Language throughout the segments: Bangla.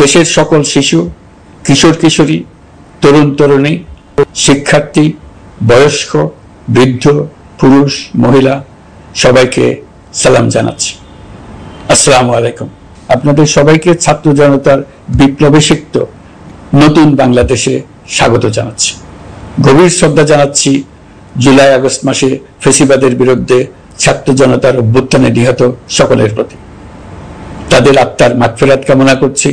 দেশের সকল শিশু, কিশোর কিশোরী, তরুণ তরুণী, শিক্ষার্থী, বয়স্ক, বৃদ্ধ, পুরুষ, মহিলা সবাইকে সালাম জানাচ্ছি। আসসালামু আলাইকুম। আপনাদের সবাইকে ছাত্র জনতার বিপ্লবে সিক্ত নতুন বাংলাদেশে স্বাগত জানাচ্ছি। গভীর শ্রদ্ধা জানাচ্ছি জুলাই আগস্ট মাসে ফ্যাসিবাদের বিরুদ্ধে ছাত্র জনতার অভ্যুত্থানে নিহত সকলের প্রতি। তাদের আত্মার মাগফিরাত কামনা করছি।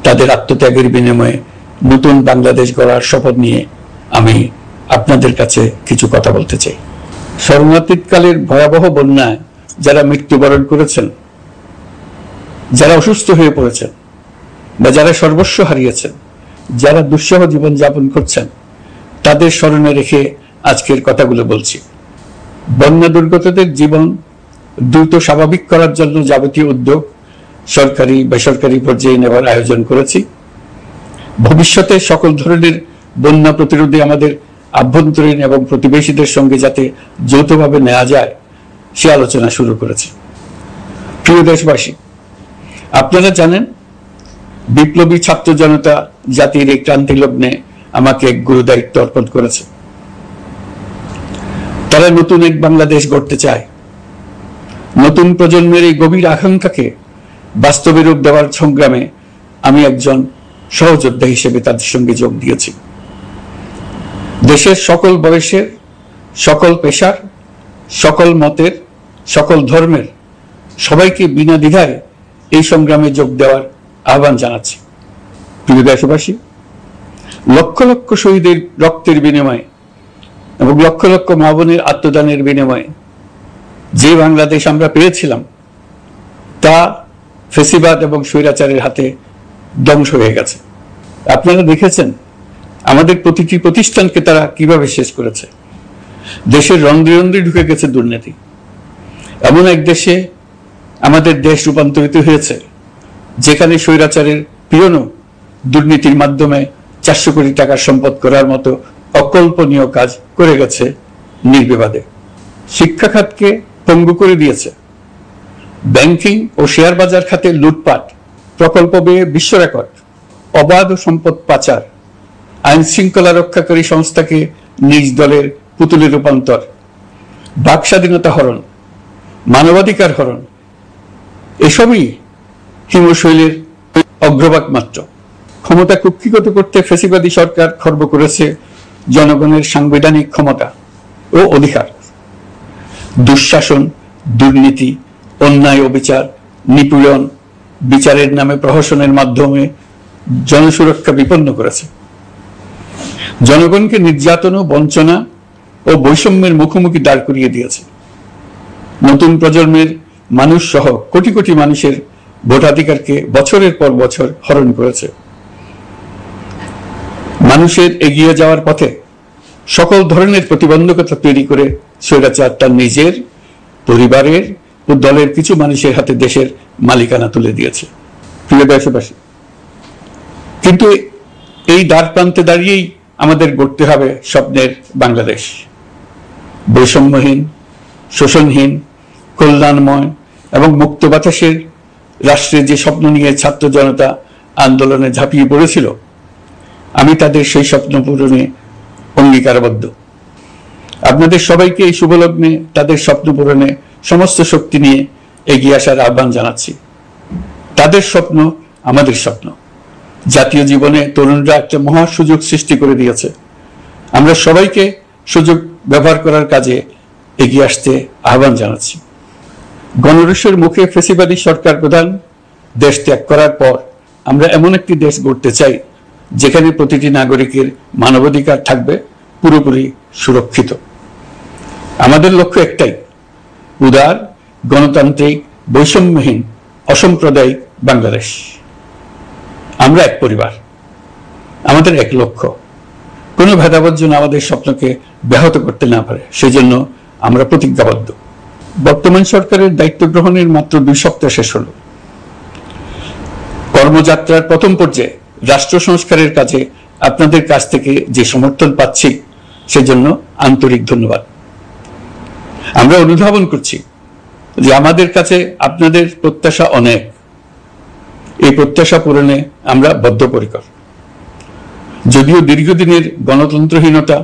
তাদের আত্মত্যাগের বিনিময়ে নতুন বাংলাদেশ গড়ার শপথ নিয়ে আমি আপনাদের কাছে কিছু কথা বলতে চাই। শরণার্থীকালের ভয়াবহ বন্যায় যারা মৃত্যুবরণ করেছেন, যারা অসুস্থ হয়ে পড়েছেন বা যারা সর্বস্ব হারিয়েছেন, যারা দুঃসহ জীবন যাপন করছেন, তাদের স্মরণে রেখে আজকের কথাগুলো বলছি। বন্যা দুর্গতদের জীবন দ্রুত স্বাভাবিক করার জন্য যাবতীয় উদ্যোগ সরকারি বেসরকারি পর্যায়ে নেওয়ার আয়োজন করেছি। ভবিষ্যতে সকল ধরনের বন্যা প্রতিরোধে আমাদের আভ্যন্তরীণ এবং প্রতিবেশীদের সঙ্গে যাতে যৌথভাবে নেওয়া যায় সে আলোচনা শুরু করেছি। প্রিয় দেশবাসী, আপনারা জানেন বিপ্লবী ছাত্র জনতা জাতির এই ক্রান্তি লগ্নে আমাকে এক গুরু দায়িত্ব অর্পণ করেছে। তারা নতুন এক বাংলাদেশ গড়তে চায়। নতুন প্রজন্মের এই গভীর আকাঙ্ক্ষাকে বাস্তবে রূপ দেওয়ার সংগ্রামে আমি একজন সহযোদ্ধা হিসেবে তাদের সঙ্গে যোগ দিয়েছি। দেশের সকল বয়সের, সকল পেশার, সকল মতের, সকল ধর্মের সবাইকে বিনা দ্বিধায় এই সংগ্রামে যোগ দেওয়ার আহ্বান জানাচ্ছি। প্রিয় দেশবাসী, লক্ষ লক্ষ শহীদের রক্তের বিনিময়ে এবং লক্ষ লক্ষ মা বোনের আত্মদানের বিনিময়ে যে বাংলাদেশ আমরা পেয়েছিলাম তা ফ্যাসিবাদ এবং স্বৈরাচারের হাতে ধ্বংস হয়ে গেছে। আপনারা দেখেছেন আমাদের প্রতিটি প্রতিষ্ঠানকে তারা কিভাবে শেষ করেছে। দেশের রন্ধ্রে রন্ধ্রে ঢুকে গেছে দুর্নীতি। এমন এক দেশে আমাদের দেশ রূপান্তরিত হয়েছে যেখানে স্বৈরাচারের পিয়নো দুর্নীতির মাধ্যমে 400 কোটি টাকার সম্পদ করার মতো অকল্পনীয় কাজ করে গেছে নির্বিবাদে। শিক্ষা খাতকে পঙ্গু করে দিয়েছে। ব্যাংকিং ও শেয়ার বাজার খাতে লুটপাট, প্রকল্প ব্যয়ে বিশ্ব রেকর্ড, অবাধ সম্পদ পাচার, আইন শৃঙ্খলা রক্ষাকারী সংস্থাকে নিজ দলের পুতুলে রূপান্তর, বাক স্বাধীনতা হরণ, মানবাধিকার হরণ, এসবই হিমশৈলের অগ্রভাগ মাত্র। ক্ষমতা কুক্ষিগত করতে ফ্যাসিবাদী সরকার খর্ব করেছে জনগণের সাংবিধানিক ক্ষমতা ও অধিকার। দুঃশাসন, দুর্নীতি, অন্যায়, অবিচার, নিপীড়ন, বিচারের নামে প্রহসনের মাধ্যমে জনসুরক্ষা বিপন্ন করেছে। জনগণকে নির্যাতন, বঞ্চনা ও বৈষম্যের মুখোমুখি দাঁড় করিয়ে দিয়েছে। নতুন প্রজন্মের মানুষ সহ কোটি কোটি মানুষের ভোটাধিকারকে বছরের পর বছর হরণ করেছে। মানুষের এগিয়ে যাওয়ার পথে সকল ধরনের প্রতিবন্ধকতা তৈরি করে স্বৈরাচার তার নিজের, পরিবারের ও দলের কিছু মানুষের হাতে দেশের মালিকানা তুলে দিয়েছে। প্রিয় দেশবাসী, কিন্তু এই দ্বার প্রান্তে দাঁড়িয়েই আমাদের গড়তে হবে স্বপ্নের বাংলাদেশ। বৈষম্যহীন, শোষণহীন, কল্যাণময় এবং মুক্ত বাতাসের রাষ্ট্রের যে স্বপ্ন নিয়ে ছাত্র জনতা আন্দোলনে ঝাঁপিয়ে পড়েছিল, আমি তাদের সেই স্বপ্ন পূরণে অঙ্গীকারবদ্ধ। আপনাদের সবাইকে এই শুভলগ্নে তাদের স্বপ্ন পূরণে সমস্ত শক্তি নিয়ে এগিয়ে আসার আহ্বান জানাচ্ছি। তাদের স্বপ্ন আমাদের স্বপ্ন। জাতীয় জীবনে তরুণরা একটা মহা সুযোগ সৃষ্টি করে দিয়েছে। আমরা সবাইকে সুযোগ ব্যবহার করার কাজে এগিয়ে আসতে আহ্বান জানাচ্ছি। গণরোষের মুখে ফ্যাসিবাদী সরকার প্রধান দেশ ত্যাগ করার পর আমরা এমন একটি দেশ গড়তে চাই যেখানে প্রতিটি নাগরিকের মানবাধিকার থাকবে পুরোপুরি সুরক্ষিত। আমাদের লক্ষ্য একটাই, উদার, গণতান্ত্রিক, বৈষম্যহীন, অসাম্প্রদায়িক বাংলাদেশ। আমরা এক পরিবার, আমাদের এক লক্ষ্য। কোনো ভেদাভেদ যেন আমাদের স্বপ্নকে ব্যাহত করতে না পারে, সেজন্য আমরা প্রতিজ্ঞাবদ্ধ। বর্তমান সরকারের দায়িত্ব গ্রহণের মাত্র 2 সপ্তাহ শেষ হলো। কর্মযাত্রার প্রথম পর্যায়ে রাষ্ট্র সংস্কারের কাজে আপনাদের কাছ থেকে যে সমর্থন পাচ্ছি সেজন্য আন্তরিক ধন্যবাদ। আমরা অনুধাবন করছি যে আমাদের কাছে আপনাদের প্রত্যাশা অনেক। এই প্রত্যাশা পূরণে আমরা বদ্ধপরিকর। যদিও দীর্ঘদিনের গণতন্ত্রহীনতা,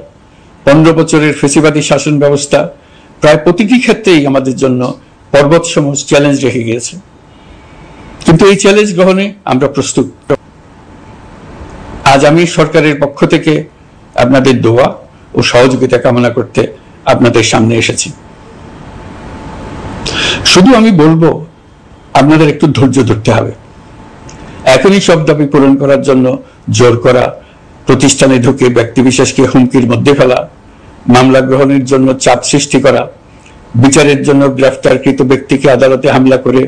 15 বছরের ফেসিবাদী শাসন ব্যবস্থা প্রায় প্রতিটি ক্ষেত্রেই আমাদের জন্য পর্বতসম চ্যালেঞ্জ রেখে গিয়েছে, কিন্তু এই চ্যালেঞ্জ গ্রহণে আমরা প্রস্তুত। আজ আমি সরকারের পক্ষ থেকে আপনাদের দোয়া ও সহযোগিতা কামনা করতে আপনাদের সামনে এসেছি। শুধু আমি বলবো, আপনাদের একটু ধৈর্য ধরতে হবে। এখনই সব দাবি পূরণ করার জন্য জোর করা, প্রতিষ্ঠানে ঢুকে ব্যক্তিবিশেষকে হুমকির মধ্যে ফেলা, মামলা গ্রহণের জন্য চাপ সৃষ্টি করা, বিচারের জন্য গ্রেফতারকৃত ব্যক্তিকে আদালতে হামলা করে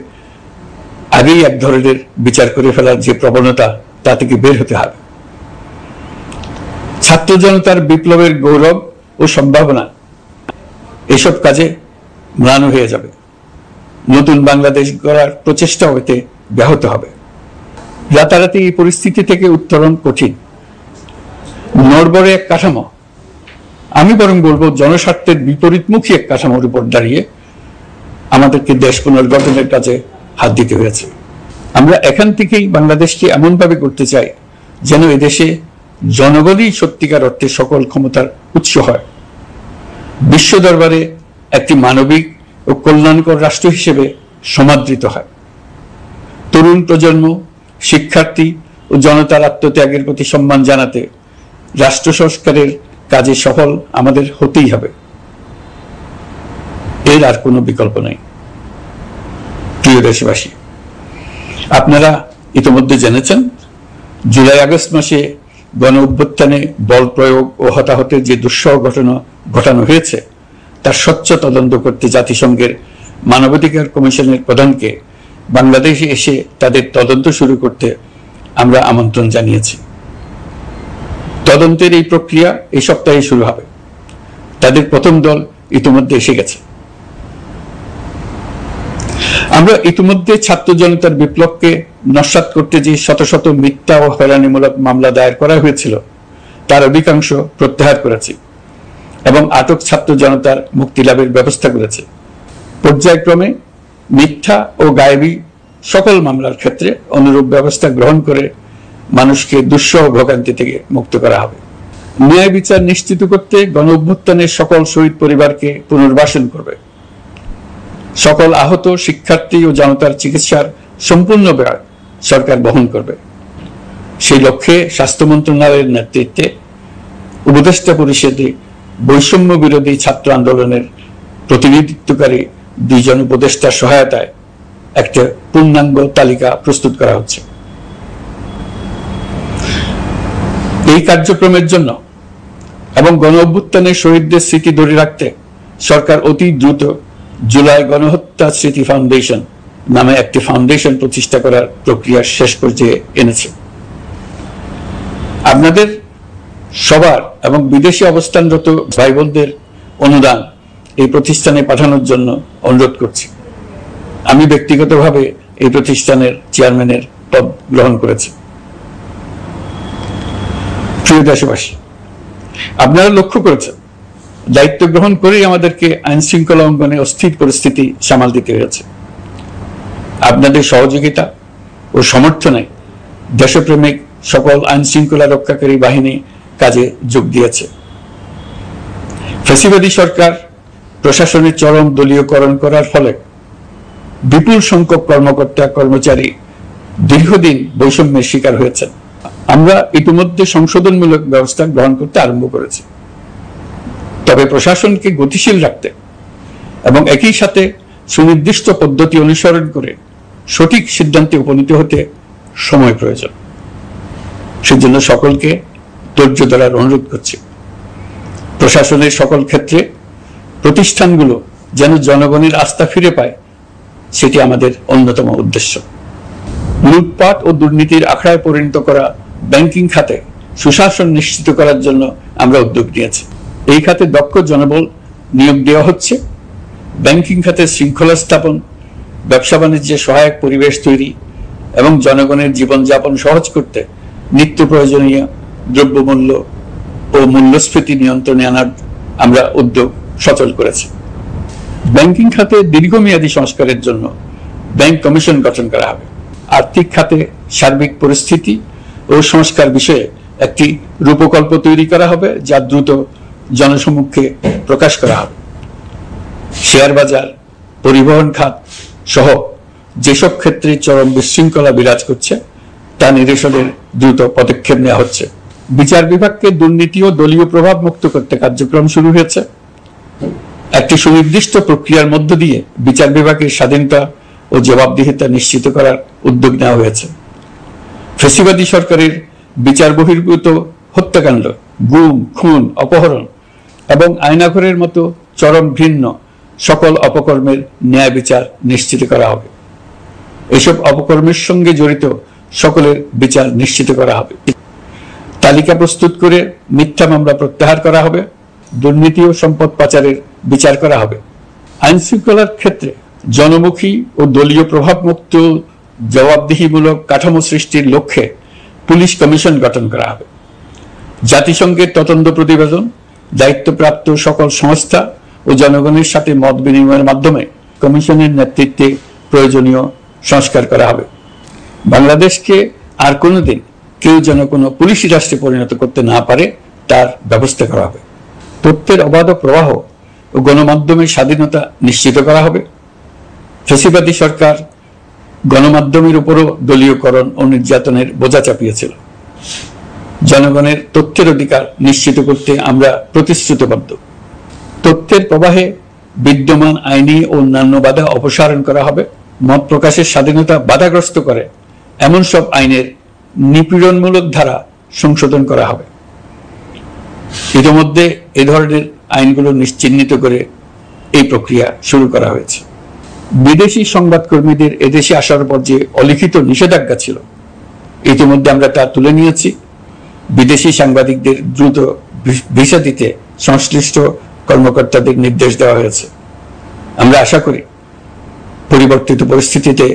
আগেই এক ধরনের বিচার করে ফেলার যে প্রবণতা, তা থেকে বের হতে হবে। ছাত্র জনতার বিপ্লবের গৌরব ও সম্ভাবনা এসব কাজে ম্লান হয়ে যাবে। নতুন বাংলাদেশ গড়ার প্রচেষ্টা হতে ব্যাহত হবে। রাতারাতি এই পরিস্থিতি থেকে উত্তরণ কঠিন। নড়বড়ে এক কাঠামো, আমি বরং বলবো জনস্বার্থের বিপরীতমুখী এক কাঠামোর উপর দাঁড়িয়ে আমাদেরকে দেশ পুনর্গঠনের কাজে হাত দিতে হয়েছে। আমরা এখান থেকেই বাংলাদেশকে এমনভাবে করতে চাই যেন এদেশে জনগণই সত্যিকার অর্থে সকল ক্ষমতার উৎস হয়, বিশ্ব দরবারে একটি মানবিক ও কল্যাণকর রাষ্ট্র হিসেবে সমাদৃত হয়। তরুণ প্রজন্ম, শিক্ষার্থী ও জনতার আত্মত্যাগের প্রতি সম্মান জানাতে রাষ্ট্র সংস্কারের কাজে সফল আমাদের হতেই হবে, এর আর কোনো বিকল্প নেই। প্রিয় দেশবাসী, আপনারা ইতিমধ্যে জেনেছেন জুলাই আগস্ট মাসে গণ অভ্যুত্থানে বল প্রয়োগ ও হতাহতের যে দুঃসহ ঘটনা ঘটানো হয়েছে তার স্বচ্ছ তদন্ত করতে জাতিসংঘের মানবাধিকার কমিশনের প্রধানকে বাংলাদেশে এসে তাদের তদন্ত শুরু করতে আমরা আমন্ত্রণ জানিয়েছি। তদন্তের এই প্রক্রিয়া এই সপ্তাহে শুরু হবে। তাদের প্রথম দল ইতিমধ্যে এসে গেছে। আমরা ইতিমধ্যে ছাত্র জনতার বিপ্লবকে নস্যাৎ করতে যে শত শত মিথ্যা ও হয়রানিমূলক মামলা দায়ের করা হয়েছিল তার অধিকাংশ প্রত্যাহার করেছি এবং আটক ছাত্র জনতার মুক্তি লাভের ব্যবস্থা করেছে। পর্যায়ক্রমে মিথ্যা ও গায়েবী সকল মামলার ক্ষেত্রে অনুরূপ ব্যবস্থা গ্রহণ করে মানুষকে দুঃসহ ভোগান্তি থেকে মুক্ত করা হবে। ন্যায় বিচার নিশ্চিত করতে গণ অভ্যুত্থানের সকল শহীদ পরিবারকে পুনর্বাসন করবে। সকল আহত শিক্ষার্থী ও জনতার চিকিৎসার সম্পূর্ণ ব্যয় সরকার বহন করবে। সেই লক্ষ্যে স্বাস্থ্য মন্ত্রণালয়ের নেতৃত্বে উপদেষ্টা পরিষদে বৈষম্য বিরোধী ছাত্র আন্দোলনের প্রতিনিধিত্বকারী 2 জন উপদেষ্টার সহায়তায় একটা পূর্ণাঙ্গ তালিকা প্রস্তুত করা হচ্ছে। এই কার্যক্রমের জন্য এবং গণ অভ্যুত্থানের শহীদদের স্মৃতি ধরে রাখতে সরকার অতি দ্রুত জুলাই গণহত্যা স্মৃতি ফাউন্ডেশন নামে একটি ফাউন্ডেশন প্রতিষ্ঠা করার প্রক্রিয়া শেষ পর্যায়ে এনেছে। আপনাদের সবার এবং বিদেশে অবস্থানরত ভাই বোনদের অনুদান এই প্রতিষ্ঠানে পাঠানোর জন্য অনুরোধ করছি। আমি ব্যক্তিগতভাবে এই প্রতিষ্ঠানের চেয়ারম্যানের পদ গ্রহণ করেছি। প্রিয় দেশবাসী, আপনারা লক্ষ্য করেছেন দায়িত্ব গ্রহণ করেই আমাদেরকে আইন শৃঙ্খলা অঙ্গনে অস্থির পরিস্থিতি সামাল দিতে হয়েছে। আপনাদের সহযোগিতা ও সমর্থনে দেশপ্রেমিক সকল আইন শৃঙ্খলা রক্ষাকারী বাহিনী কাজে যোগ দিয়েছে। ফ্যাসিবাদী সরকার প্রশাসনের চরম দলীয়করণ করার ফলে বিপুল সংখ্যক কর্মকর্তা কর্মচারী দীর্ঘদিন বৈষম্যের শিকার হয়েছেন। আমরা ইতিমধ্যে সংশোধনমূলক ব্যবস্থা গ্রহণ করতে আরম্ভ করেছি, তবে প্রশাসনকে গতিশীল রাখতে এবং একই সাথে সুনির্দিষ্ট পদ্ধতি অনুসরণ করে সঠিক সিদ্ধান্তে উপনীত হতে সময় প্রয়োজন। সেজন্য সকলকে ধৈর্য ধরার অনুরোধ করছি। প্রশাসনের সকল ক্ষেত্রে প্রতিষ্ঠানগুলো যেন জনগণের আস্থা ফিরে পায়, সেটি আমাদের অন্যতম উদ্দেশ্য। লুটপাট ও দুর্নীতির আখড়ায় পরিণত করা ব্যাংকিং খাতে সুশাসন নিশ্চিত করার জন্য আমরা উদ্যোগ নিয়েছি। এই খাতে দক্ষ জনবল নিয়োগ দেওয়া হচ্ছে। ব্যাংকিং খাতে শৃঙ্খলা স্থাপন, ব্যবসা বাণিজ্যে সহায়ক পরিবেশ তৈরি এবং জনগণের জীবনযাপন সহজ করতে নিত্য প্রয়োজনীয় দ্রব্যমূল্য ও মূল্যস্ফীতি নিয়ন্ত্রণে আনার আমরা উদ্যোগ সচল করেছি। ব্যাংকিং খাতে দীর্ঘমেয়াদী সংস্কারের জন্য ব্যাংক কমিশন গঠন করা হবে। আর্থিক খাতে সার্বিক পরিস্থিতি ও সংস্কার বিষয়ে একটি রূপকল্প তৈরি করা হবে, যা দ্রুত জনসমক্ষে প্রকাশ করা হবে। শেয়ার বাজার, পরিবহন খাত সহ যেসব ক্ষেত্রে চরম বিশৃঙ্খলা বিরাজ করছে তা নিরসনের দ্রুত পদক্ষেপ নেওয়া হচ্ছে। বিচার বিভাগকে দুর্নীতি ও দলীয় প্রভাব মুক্ত করতে কার্যক্রম শুরু হয়েছে। একটি সুনির্দিষ্ট প্রক্রিয়ার মধ্য দিয়ে বিচার বিভাগের স্বাধীনতা ও জবাবদিহিতা নিশ্চিত করার উদ্যোগ নেওয়া হয়েছে। ফ্যাসিবাদী সরকারের বিচার বহির্ভূত হত্যাকাণ্ড, গুম, খুন, অপহরণ এবং আয়নাঘরের মতো চরম ঘৃণ্য সকল অপকর্মের ন্যায় বিচার নিশ্চিত করা হবে। এসব অপকর্মের সঙ্গে জড়িত সকলের বিচার নিশ্চিত করা হবে। তালিকা প্রস্তুত করে মিথ্যা মামলা প্রত্যাহার করা হবে। দুর্নীতি ও সম্পদ পাচারের বিচার করা হবে। আইন শৃঙ্খলার ক্ষেত্রে জনমুখী ও দলীয় প্রভাবমুক্ত জবাবদিহিমূলক কাঠামো সৃষ্টির লক্ষ্যে পুলিশ কমিশন গঠন করা হবে। জাতিসংঘের তদন্ত প্রতিবেদন, দায়িত্বপ্রাপ্ত সকল সংস্থা ও জনগণের সাথে মত বিনিময়ের মাধ্যমে কমিশনের নেতৃত্বে প্রয়োজনীয় সংস্কার করা হবে। বাংলাদেশকে আর কোনোদিন কেউ যেন কোনো পুলিশি রাষ্ট্রে পরিণত করতে না পারে তার ব্যবস্থা করা হবে। তথ্যের অবাধ প্রবাহ ও গণমাধ্যমের স্বাধীনতা নিশ্চিত করা হবে। ফ্যাসিবাদী সরকার গণমাধ্যমের উপরও দলীয়করণ ও নির্যাতনের বোঝা চাপিয়েছিল। জনগণের তথ্যের অধিকার নিশ্চিত করতে আমরা প্রতিশ্রুতিবদ্ধ। তথ্যের প্রবাহে বিদ্যমান আইনি ও অন্যান্য বাধা অপসারণ করা হবে। মত প্রকাশের স্বাধীনতা বাধাগ্রস্ত করে এমন সব আইনের নিপীড়নমূলক ধারা সংশোধন করা হবে। ইতিমধ্যে এ ধরনের আইনগুলো চিহ্নিত করে এই প্রক্রিয়া শুরু করা হয়েছে। বিদেশি সংবাদকর্মীদের এদেশে আসার পর যে অলিখিত নিষেধাজ্ঞা ছিল, ইতিমধ্যে আমরা তা তুলে নিয়েছি। বিদেশি সাংবাদিকদের দ্রুত ভিসা দিতে সংশ্লিষ্ট কর্মকর্তাদের নির্দেশ দেওয়া হয়েছে। আমরা আশা করি পরিবর্তিত পরিস্থিতিতে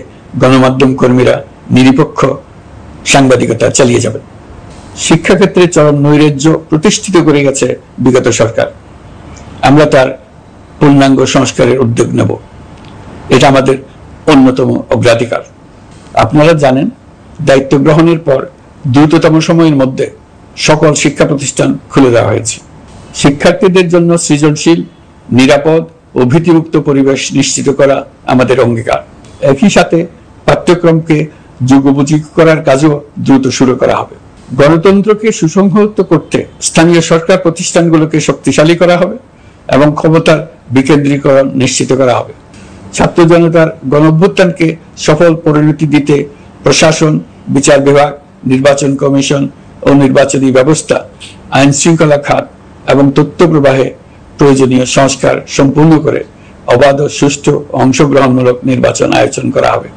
গণমাধ্যম কর্মীরা নিরপেক্ষ সাংবাদিকতা চালিয়ে যাবেন। শিক্ষাক্ষেত্রে চরম নৈরাজ্য প্রতিষ্ঠিত করে গেছে বিগত সরকার। আমরা তার পূর্ণাঙ্গ সংস্কারের উদ্যোগ নেব। এটা আমাদের অন্যতম অগ্রাধিকার। আপনারা জানেন, দায়িত্ব গ্রহণের পর দ্রুততম সময়ের মধ্যে সকল শিক্ষা প্রতিষ্ঠান খুলে দেওয়া হয়েছে। শিক্ষার্থীদের জন্য সৃজনশীল, নিরাপদ ও ভীতিমুক্ত পরিবেশ নিশ্চিত করা আমাদের অঙ্গীকার। একই সাথে পাঠ্যক্রমকে যুগোপযোগী করার কাজও দ্রুত শুরু করা হবে। গণতন্ত্রকে সুসংহত করতে স্থানীয় সরকার প্রতিষ্ঠানগুলোকে শক্তিশালী করা হবে এবং ক্ষমতার বিকেন্দ্রীকরণ নিশ্চিত করা হবে। ছাত্র জনতার গণঅভ্যুত্থানকে সফল পরিণতি দিতে প্রশাসন, বিচার বিভাগ, নির্বাচন কমিশন ও নির্বাচনী ব্যবস্থা, আইন শৃঙ্খলা খাত এবং তথ্য প্রবাহে প্রয়োজনীয় সংস্কার সম্পূর্ণ করে অবাধ ও সুষ্ঠু অংশগ্রহণমূলক নির্বাচন আয়োজন করা হবে।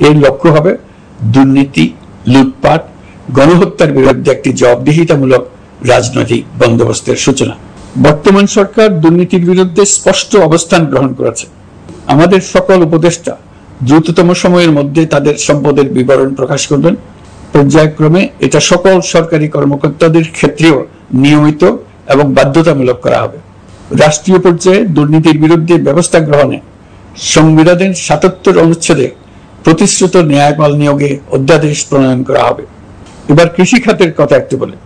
এর লক্ষ্য হবে দুর্নীতি, লুটপাট, গণহত্যার বিরুদ্ধে একটি জবাবদিহিতামূলক রাজনৈতিক বন্দোবস্তের সূচনা। বর্তমান সরকার দুর্নীতির বিরুদ্ধে স্পষ্ট অবস্থান গ্রহণ করেছে। আমাদের সকল উপদেষ্টা দ্রুততম সময়ের মধ্যে তাদের সম্পদের বিবরণ প্রকাশ করবেন। পর্যায়ক্রমে এটা সকল সরকারি কর্মকর্তাদের ক্ষেত্রেও নিয়মিত এবং বাধ্যতামূলক করা হবে। রাষ্ট্রীয় পর্যায়ে দুর্নীতির বিরুদ্ধে ব্যবস্থা গ্রহণে সংবিধানের ৭৭ অনুচ্ছেদে প্রতিশ্রুত ন্যায়পাল নিয়োগে অধ্যাদেশ প্রণয়ন করা হবে। এবার কৃষি খাতের কথা একটু বলে।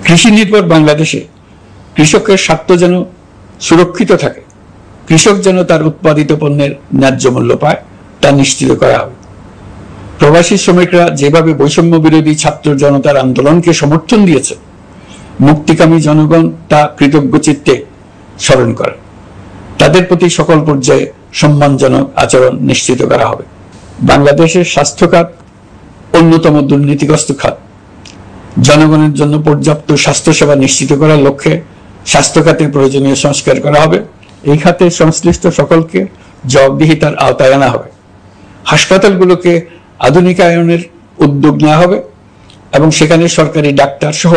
কৃষি নির্ভর বাংলাদেশে কৃষকের স্বার্থ যেন সুরক্ষিত থাকে, কৃষক যেন তার উৎপাদিত পণ্যের ন্যায্য মূল্য পায়, তা নিশ্চিত করা হবে। প্রবাসী শ্রমিকরা যেভাবে বৈষম্য বিরোধী ছাত্র জনতার আন্দোলনকে সমর্থন দিয়েছে, মুক্তিকামী জনগণ তা কৃতজ্ঞ চিত্তে স্মরণ করে। তাদের প্রতি সকল পর্যায়ে সম্মানজনক আচরণ নিশ্চিত করা হবে। বাংলাদেশের স্বাস্থ্য খাত অন্যতম দুর্নীতিগ্রস্ত খাত। জনগণের জন্য পর্যাপ্ত স্বাস্থ্যসেবা নিশ্চিত করার লক্ষ্যে স্বাস্থ্য খাতে প্রয়োজনীয় সংস্কার করা হবে। এই খাতে সংশ্লিষ্ট সকলকে জবাবদিহিতার আওতায় আনা হবে। হাসপাতালগুলোকে আধুনিকায়নের উদ্যোগ নেওয়া হবে এবং সেখানে সরকারি ডাক্তার সহ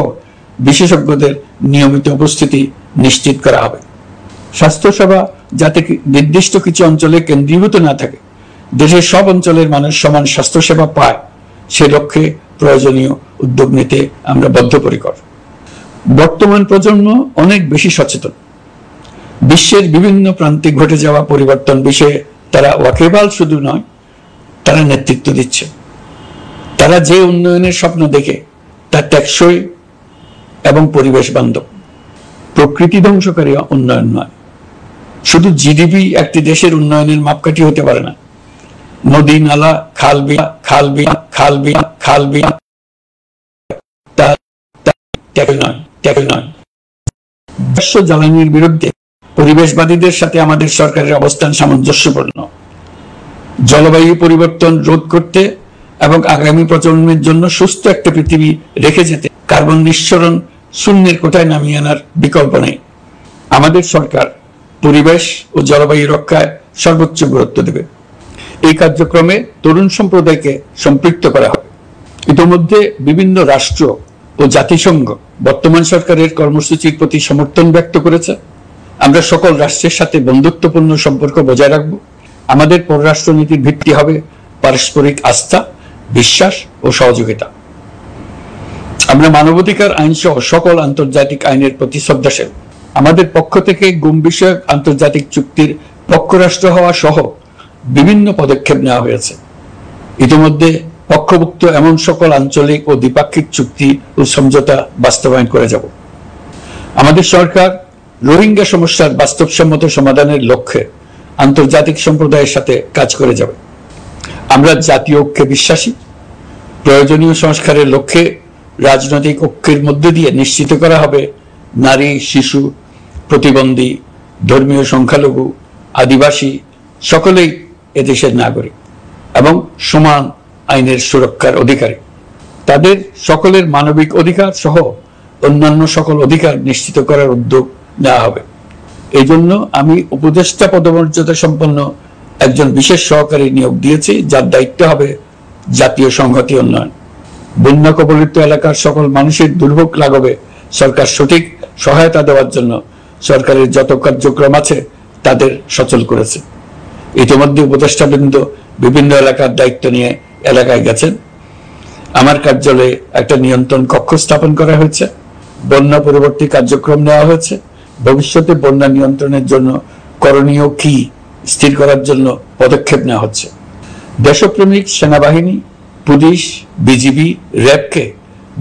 বিশেষজ্ঞদের নিয়মিত উপস্থিতি নিশ্চিত করা হবে। স্বাস্থ্যসেবা যাতে নির্দিষ্ট কিছু অঞ্চলে কেন্দ্রীভূত না থাকে, দেশের সব অঞ্চলের মানুষ সমান স্বাস্থ্যসেবা পায়, সে লক্ষ্যে প্রয়োজনীয় উদ্যোগ নিতে আমরা বদ্ধপরিকর। বর্তমান প্রজন্ম অনেক বেশি সচেতন। বিশ্বের বিভিন্ন প্রান্তে ঘটে যাওয়া পরিবর্তন বিষয়ে তারা ওয়াকিবহাল শুধু নয়, তারা নেতৃত্ব দিচ্ছে। তারা যে উন্নয়নের স্বপ্ন দেখে তা টেকসই এবং পরিবেশ বান্ধব, প্রকৃতি ধ্বংসকারী উন্নয়ন নয়। শুধু জিডিপি একটি দেশের উন্নয়নের মাপকাঠি হতে পারে না। নদী নালা খাল বিল জ্বালানির বিরুদ্ধে পরিবেশবাদীদের সাথে আমাদের সরকারের অবস্থান সামঞ্জস্যপূর্ণ। জলবায়ু পরিবর্তন রোধ করতে এবং আগামী প্রজন্মের জন্য সুস্থ একটা পৃথিবী রেখে যেতে কার্বন নিঃসরণ শূন্যের কোঠায় নামিয়ে আনার বিকল্প নেই। আমাদের সরকার পরিবেশ ও জলবায়ু রক্ষায় সর্বোচ্চ গুরুত্ব দেবে। এই কার্যক্রমে তরুণ সম্প্রদায়কে সম্পৃক্ত করা হবে। ইতিমধ্যে বিভিন্ন রাষ্ট্র ও জাতিসংঘ বর্তমান সরকারের কর্মসূচির প্রতি সমর্থন ব্যক্ত করেছে। আমরা সকল রাষ্ট্রের সাথে বন্ধুত্বপূর্ণ সম্পর্ক বজায় রাখব। আমাদের পররাষ্ট্রনীতির ভিত্তি হবে পারস্পরিক আস্থা, বিশ্বাস ও সহযোগিতা। আমরা মানবাধিকার আইন সহ সকল আন্তর্জাতিক আইনের প্রতি শ্রদ্ধাশীল। আমাদের পক্ষ থেকে গুম বিষয়ক আন্তর্জাতিক চুক্তির পক্ষরাষ্ট্র হওয়া সহ বিভিন্ন পদক্ষেপ নেওয়া হয়েছে। ইতিমধ্যে পক্ষভুক্ত এমন সকল আঞ্চলিক ও দ্বিপাক্ষিক চুক্তি ও সমঝোতা বাস্তবায়ন করে যাব। আমাদের সরকার রোহিঙ্গা সমস্যার বাস্তবসম্মত সমাধানের লক্ষ্যে আন্তর্জাতিক সম্প্রদায়ের সাথে কাজ করে যাবে। আমরা জাতীয় ঐক্যে বিশ্বাসী। প্রয়োজনীয় সংস্কারের লক্ষ্যে রাজনৈতিক ঐক্যের মধ্য দিয়ে নিশ্চিত করা হবে নারী, শিশু, প্রতিবন্ধী, ধর্মীয় সংখ্যালঘু, আদিবাসী সকলেই এদেশের নাগরিক এবং সমান আইনের সুরক্ষার অধিকারী। তাদের সকলের মানবিক অধিকার সহ অন্যান্য সকল অধিকার নিশ্চিত করার উদ্যোগ নেওয়া হবে। এই জন্য আমি উপদেষ্টা পদমর্যাদা সম্পন্ন একজন বিশেষ সহকারী নিয়োগ দিয়েছি, যার দায়িত্ব হবে জাতীয় সংহতি উন্নয়ন। বন্যা কবলিত এলাকার সকল মানুষের দুর্ভোগ লাঘবে সরকার সঠিক সহায়তা দেওয়ার জন্য সরকারের যত কার্যক্রম আছে তাদের সচল করেছে। ইতিমধ্যে উপদেষ্টাবৃন্দ বিভিন্ন এলাকার দায়িত্ব নিয়ে এলাকায় গেছেন। আমার কার্যালয়ে একটা নিয়ন্ত্রণ কক্ষ স্থাপন করা হয়েছে। বন্যা পরবর্তী কার্যক্রম নেওয়া হয়েছে। ভবিষ্যতে বন্যা নিয়ন্ত্রণের জন্য করণীয় কি স্থির করার জন্য পদক্ষেপ নেওয়া হচ্ছে। দেশপ্রেমিক সেনাবাহিনী, পুলিশ, বিজিবি, র্যাবকে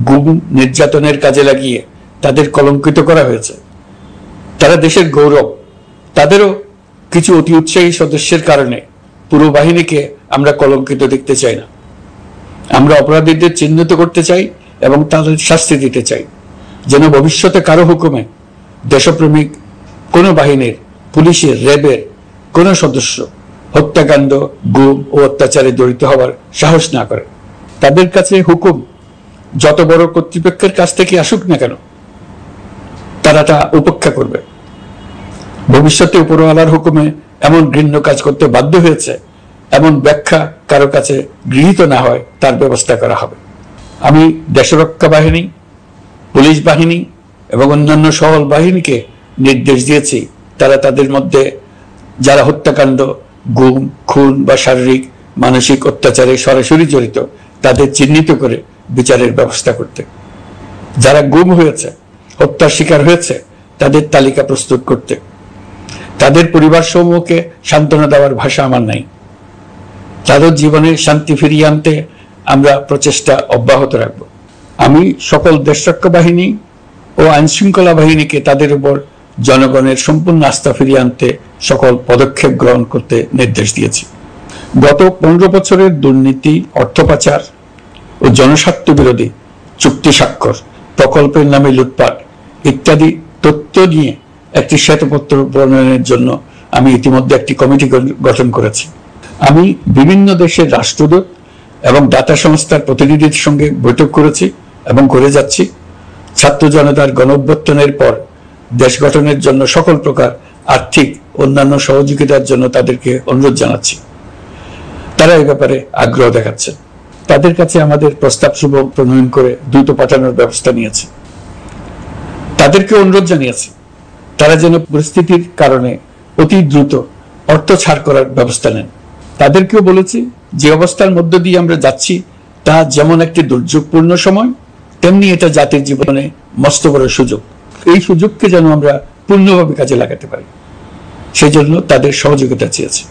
গুম নির্যাতনের কাজে লাগিয়ে তাদের কলঙ্কিত করা হয়েছে। তারা দেশের গৌরব। তাদেরও কিছু অতি উৎসাহী সদস্যের কারণে পুরো বাহিনীকে আমরা কলঙ্কিত দেখতে চাই না। আমরা অপরাধীদের চিহ্নিত করতে চাই এবং তাদের শাস্তি দিতে চাই, যেন ভবিষ্যতে কারো হুকুমে দেশপ্রেমিক কোন বাহিনীর, পুলিশের, র্যাবের কোন সদস্য হত্যাকাণ্ড, গুম ও অত্যাচারে জড়িত হওয়ার সাহস না করে। তাদের কাছে হুকুম যত বড় কর্তৃপক্ষের কাছ থেকে আসুক না কেন, তারা তা উপেক্ষা করবে। ভবিষ্যতে উপরওয়ালার হুকুমে এমন ঘৃণ্য কাজ করতে বাধ্য হয়েছে এমন ব্যাখ্যা কারো কাছে গৃহীত না হয় তার ব্যবস্থা করা হবে। আমি দেশরক্ষা বাহিনী, পুলিশ বাহিনী এবং অন্যান্য সহল বাহিনীকে নির্দেশ দিয়েছি তারা তাদের মধ্যে যারা হত্যাকাণ্ড, গুম, খুন বা শারীরিক মানসিক অত্যাচারে সরাসরি জড়িত তাদের চিহ্নিত করে বিচারের ব্যবস্থা করতে। যারা গুম হয়েছে, হত্যার শিকার হয়েছে তাদের তালিকা প্রস্তুত করতে। তাদের পরিবার সমূহকে সান্ত্বনা দেওয়ার ভাষা আমার নাই। তাদের জীবনে শান্তি ফিরিয়ে আনতে আমরা প্রচেষ্টা অব্যাহত রাখব। আমি সকল দেশরক্ষা বাহিনী ও আইন শৃঙ্খলা বাহিনীকে তাদের উপর জনগণের সম্পূর্ণ আস্থা ফিরিয়ে আনতে সকল পদক্ষেপ গ্রহণ করতে নির্দেশ দিয়েছি। গত 15 বছরের দুর্নীতি, অর্থ পাচার ও জনস্বার্থ বিরোধী চুক্তি স্বাক্ষর, প্রকল্পের নামে লুটপাট ইত্যাদি তথ্য নিয়ে একটি শ্বেতপত্র প্রণয়নের জন্য আমি ইতিমধ্যে একটি কমিটি গঠন করেছি। আমি বিভিন্ন দেশের রাষ্ট্রদূত এবং দাতা সংস্থার প্রতিনিধিদের সঙ্গে বৈঠক করেছি এবং করে যাচ্ছি। ছাত্র জনতার গণঅভ্যুত্থানের পর দেশ গঠনের জন্য সকল প্রকার আর্থিক অন্যান্য সহযোগিতার জন্য তাদেরকে অনুরোধ জানাচ্ছি। তারা এই ব্যাপারে আগ্রহ দেখাচ্ছে। তাদের কাছে আমাদের প্রস্তাব শুভ প্রণয়ন করে দ্রুত পাঠানোর ব্যবস্থা নিয়েছে। তাদেরকে অনুরোধ জানিয়েছি তারা যেন পরিস্থিতির কারণে অতি দ্রুত অর্থ ছাড় করার ব্যবস্থা নেন। তাদেরকেও বলেছি যে অবস্থার মধ্য দিয়ে আমরা যাচ্ছি তা যেমন একটি দুর্যোগপূর্ণ সময়, তেমনি এটা জাতির জীবনে মস্ত বড় সুযোগ। এই সুযোগকে যেন আমরা পূর্ণভাবে কাজে লাগাতে পারি, সেই জন্য তাদের সহযোগিতা চেয়েছি।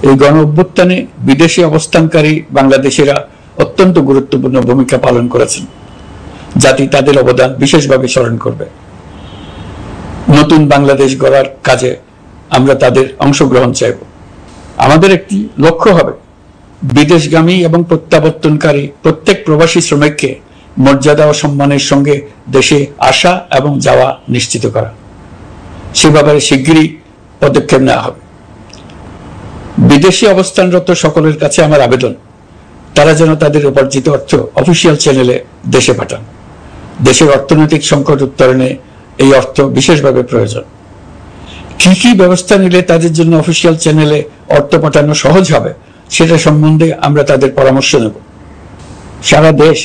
এই গণ অভ্যুত্থানে বিদেশে অবস্থানকারী বাংলাদেশিরা অত্যন্ত গুরুত্বপূর্ণ ভূমিকা পালন করেছেন। জাতি তাদের অবদান বিশেষভাবে স্মরণ করবে। নতুন বাংলাদেশ গড়ার কাজে আমরা তাদের অংশগ্রহণ চাইব। আমাদের একটি লক্ষ্য হবে বিদেশগামী এবং প্রত্যাবর্তনকারী প্রত্যেক প্রবাসী শ্রমিককে মর্যাদা ও সম্মানের সঙ্গে দেশে আসা এবং যাওয়া নিশ্চিত করা। সে ব্যাপারে শিগগিরই পদক্ষেপ নেওয়া হবে। বিদেশে অবস্থানরত সকলের কাছে আমার আবেদন, তারা যেন তাদের উপার্জিত অর্থ অফিসিয়াল চ্যানেলে দেশে পাঠান। দেশের অর্থনৈতিক সংকট উত্তরণে এই অর্থ বিশেষভাবে প্রয়োজন। কি কি ব্যবস্থা নিলে তাদের জন্য অফিসিয়াল চ্যানেলে অর্থ পাঠানো সহজ হবে সেটা সম্বন্ধে আমরা তাদের পরামর্শ নেব। সারা দেশ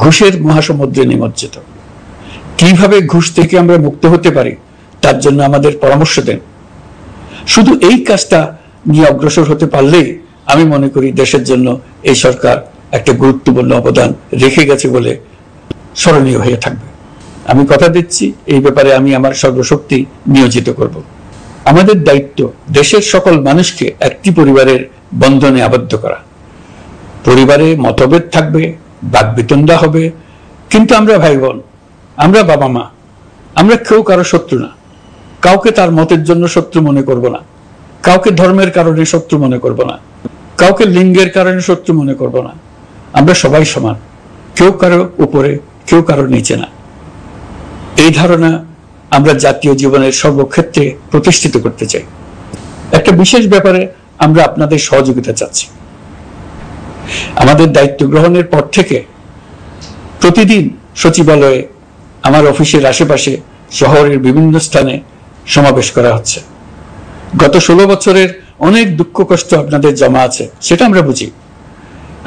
ঘুষের মহাসমুদ্রে নিমজ্জিত। কিভাবে ঘুষ থেকে আমরা মুক্ত হতে পারি তার জন্য আমাদের পরামর্শ দেন। শুধু এই কাজটা নিয়ে অগ্রসর হতে পারলেই আমি মনে করি দেশের জন্য এই সরকার একটা গুরুত্বপূর্ণ অবদান রেখে গেছে বলে স্মরণীয় হয়ে থাকবে। আমি কথা দিচ্ছি, এই ব্যাপারে আমি আমার সর্বশক্তি নিয়োজিত করব। আমাদের দায়িত্ব দেশের সকল মানুষকে একটি পরিবারের বন্ধনে আবদ্ধ করা। পরিবারে মতভেদ থাকবে, বাকবিতণ্ডা হবে, কিন্তু আমরা ভাই বোন, আমরা বাবা মা, আমরা কেউ কারো শত্রু না। কাউকে তার মতের জন্য শত্রু মনে করব না, কাউকে ধর্মের কারণে শত্রু মনে করব না, কাউকে লিঙ্গের কারণে শত্রু মনে করব না। আমরা সবাই সমান, কেউ কারো উপরে, কেউ কারো নিচে না। এই ধারণা আমরা জাতীয় জীবনের সর্বক্ষেত্রে প্রতিষ্ঠিত করতে চাই। একটা বিশেষ ব্যাপারে আমরা আপনাদের সহযোগিতা চাচ্ছি। আমাদের দায়িত্ব গ্রহণের পর থেকে প্রতিদিন সচিবালয়ে, আমার অফিসের আশেপাশে, শহরের বিভিন্ন স্থানে সমাবেশ করা হচ্ছে। গত 16 বছরের অনেক দুঃখ কষ্ট আপনাদের জমা আছে, সেটা আমরা বুঝি।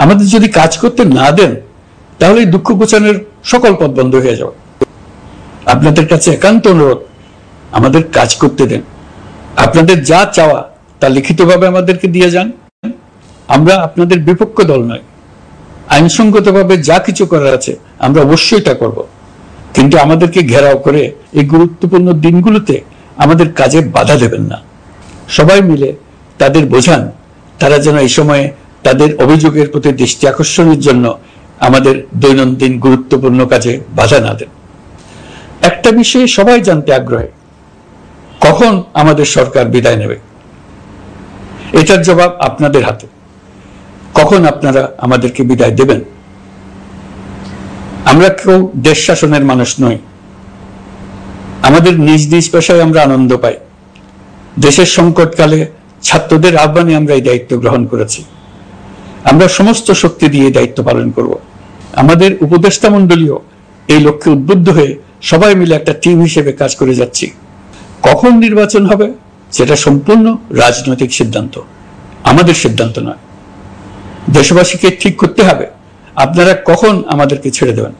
আমাদের যদি কাজ করতে না দেন তাহলে দুঃখ ঘোচানোর সকল পথ বন্ধ হয়ে যাবে। আপনাদের কাছে একান্ত অনুরোধ, আমাদের কাজ করতে দেন। আপনাদের যা চাওয়া তা লিখিতভাবে আমাদেরকে দিয়ে যান। আমরা আপনাদের বিপক্ষ দল নয়। আইনসঙ্গতভাবে যা কিছু করার আছে আমরা অবশ্যই তা করব, কিন্তু আমাদেরকে ঘেরাও করে এই গুরুত্বপূর্ণ দিনগুলোতে আমাদের কাজে বাধা দেবেন না। সবাই মিলে তাদের বোঝান, তারা যেন এই সময়ে তাদের অভিযোগের প্রতি দৃষ্টি আকর্ষণের জন্য আমাদের দৈনন্দিন গুরুত্বপূর্ণ কাজে বাধা না দেন। একটা বিষয়ে সবাই জানতে আগ্রহী, কখন আমাদের সরকার বিদায় নেবে। এটার জবাব আপনাদের হাতে। কখন আপনারা আমাদেরকে বিদায় দেবেন? আমরা কেউ দেশ শাসনের মানুষ নই। আমাদের নিজ নিজ পেশায় আমরা আনন্দ পাই। দেশের সংকটকালে ছাত্রদের আহ্বানে আমরা এই দায়িত্ব গ্রহণ করেছি। আমরা সমস্ত শক্তি দিয়ে দায়িত্ব পালন করব। আমাদের উপদেষ্টা মণ্ডলীও এই লক্ষ্যে উদ্বুদ্ধ হয়ে সবাই মিলে একটা টিম হিসেবে কাজ করে যাচ্ছি। কখন নির্বাচন হবে সেটা সম্পূর্ণ রাজনৈতিক সিদ্ধান্ত, আমাদের সিদ্ধান্ত নয়। দেশবাসীকে ঠিক করতে হবে আপনারা কখন আমাদেরকে ছেড়ে দেবেন।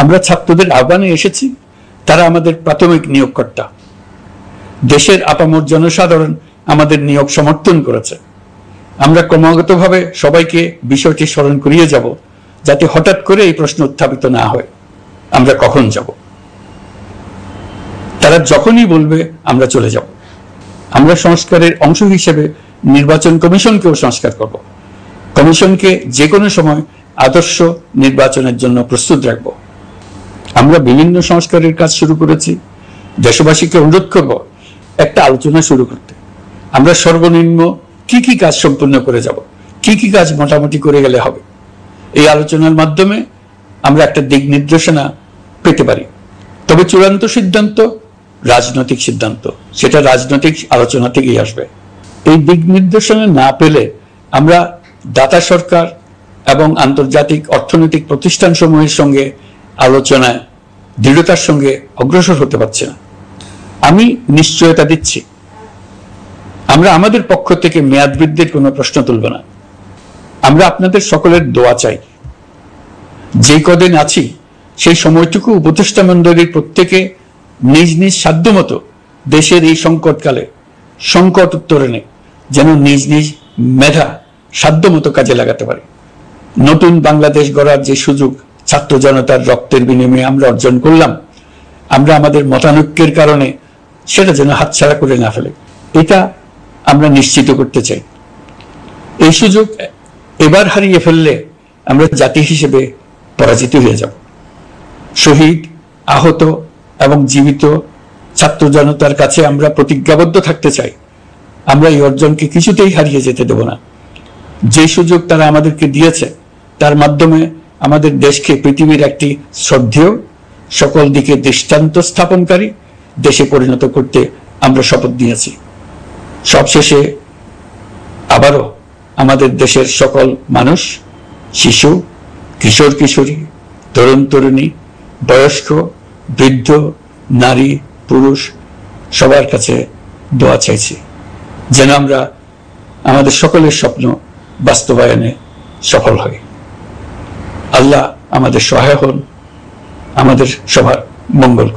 আমরা ছাত্রদের আহ্বানে এসেছি, তারা আমাদের প্রাথমিক নিয়োগকর্তা। দেশের আপামর জনসাধারণ আমাদের নিয়োগ সমর্থন করেছে। আমরা ক্রমাগতভাবে সবাইকে বিষয়টি স্মরণ করিয়ে যাব, যাতে হঠাৎ করে এই প্রশ্ন উত্থাপিত না হয় আমরা কখন যাব। তারা যখনই বলবে আমরা চলে যাব। আমরা সংস্কারের অংশ হিসেবে নির্বাচন কমিশনকেও সংস্কার করব। কমিশনকে যে কোনো সময় আদর্শ নির্বাচনের জন্য প্রস্তুত রাখব। আমরা বিভিন্ন সংস্কারের কাজ শুরু করেছি। দেশবাসীকে অনুরোধ করব একটা আলোচনা শুরু করতে। আমরা সর্বনিম্ন কি কি কাজ সম্পূর্ণ করে যাব, কি কি কাজ মোটামুটি করে গেলে হবে। এই আলোচনার মাধ্যমে আমরা একটা দিক নির্দেশনা পেতে পারি। তবে চূড়ান্ত সিদ্ধান্ত রাজনৈতিক সিদ্ধান্ত, সেটা রাজনৈতিক আলোচনা থেকেই আসবে। এই দিক নির্দেশনা না পেলে আমরা দাতা সরকার এবং আন্তর্জাতিক অর্থনৈতিক প্রতিষ্ঠানসমূহের সঙ্গে আলোচনায় দৃঢ়তার সঙ্গে অগ্রসর হতে পারছি না। আমি নিশ্চয়তা দিচ্ছি, আমরা আমাদের পক্ষ থেকে মেয়াদ বৃদ্ধির কোনো প্রশ্ন তুলব না। আমরা আপনাদের সকলের দোয়া চাই। যে কদিন আছি সেই সময়টুকু উপদেষ্টা মণ্ডলীর প্রত্যেকে নিজ নিজ সাধ্যমতো দেশের এই সংকটকালে সংকট উত্তরণে যেন নিজ নিজ মেধা সাধ্যমতো কাজে লাগাতে পারে। নতুন বাংলাদেশ গড়ার যে সুযোগ ছাত্র জনতার রক্তের বিনিময়ে আমরা অর্জন করলাম, আমরা আমাদের মতানৈক্যের কারণে সেটা যেন হাতছাড়া করে না ফেলে, এটা আমরা নিশ্চিত করতে চাই। এই সুযোগ এবার হারিয়ে ফেললে আমরা জাতি হিসেবে পরাজিত হয়ে যাব। শহীদ, আহত এবং জীবিত ছাত্র জনতার কাছে আমরা প্রতিজ্ঞাবদ্ধ থাকতে চাই, আমরা এই অর্জনকে কিছুতেই হারিয়ে যেতে দেব না। যে সুযোগ তারা আমাদেরকে দিয়েছে তার মাধ্যমে আমাদের দেশকে পৃথিবীর একটি শ্রদ্ধেয়, সকল দিকে দৃষ্টান্ত স্থাপনকারী দেশে পরিণত করতে আমরা শপথ নিয়েছি। সবশেষে আবারও আমাদের দেশের সকল মানুষ, শিশু, কিশোর কিশোরী, তরুণ তরুণী, বয়স্ক, বৃদ্ধ, নারী, পুরুষ সবার কাছে দোয়া চাইছি যেন আমরা আমাদের সকলের স্বপ্ন বাস্তবায়নে সফল হই। আল্লাহ আমাদের সহায় হন, আমাদের সবার মঙ্গল করুন।